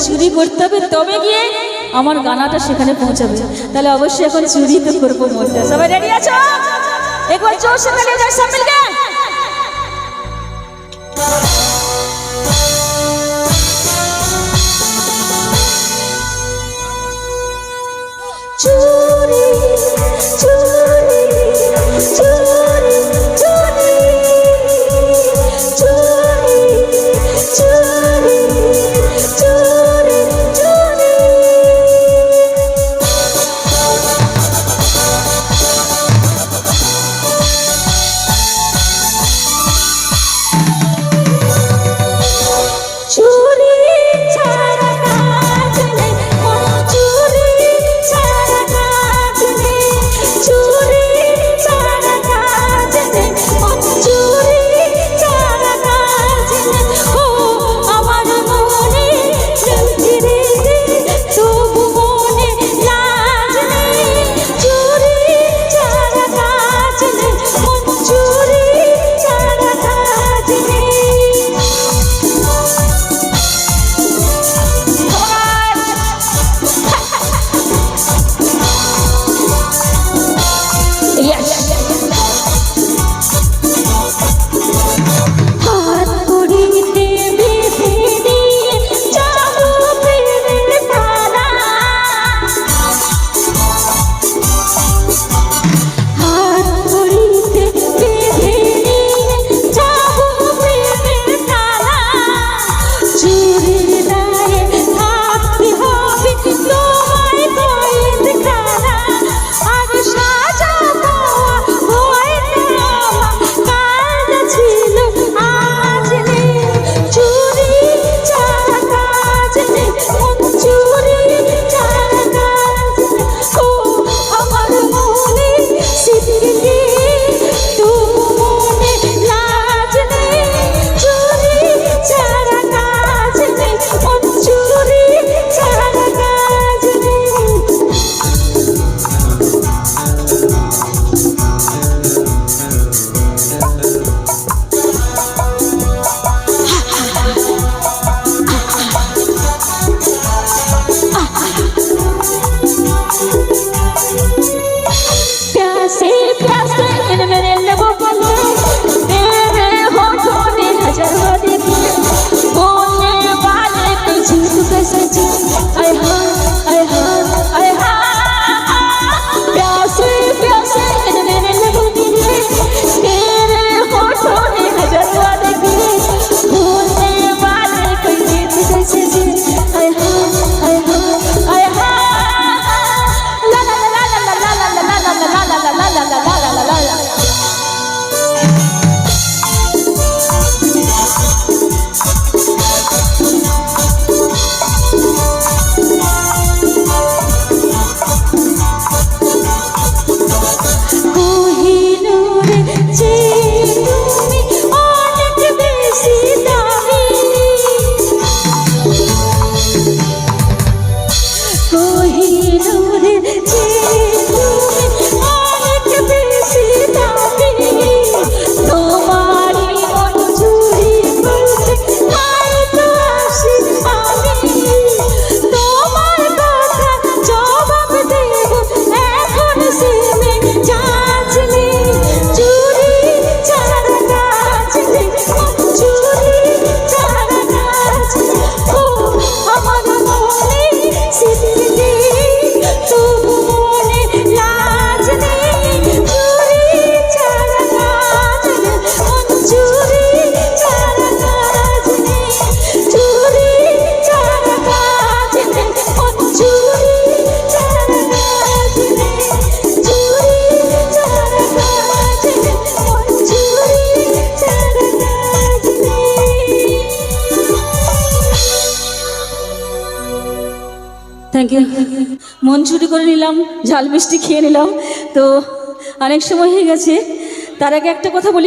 চুরি করতে হবে, তবে গিয়ে আমার গানাটা সেখানে পৌঁছাবে। তাহলে অবশ্যই এখন চুরি তো করবো মনটা। সবাই রেডি আছো? একবার জোর से তালি দাও সব মিলকে। চুরি চুরি চুরি চুরি চুরি চুরি চুরি চুরি। চুরি ছাড়া কাজ নেই, চুরি ছাড়া কাজ নেই, চুরি ছাড়া কাজ নেই, চুরি ছাড়া কাজ নেই। ও আমার মনে ফিরে তবু মনে লাজ নেই, চুরি ছাড়া কাজ নেই, চুরি ছাড়া কাজ নেই। Thank you. মন চুরি করে নিলাম, ঝাল মিষ্টি খেয়ে নিলাম, তো অনেক সময় হয়ে গেছে। তার আগে একটা কথা বলি।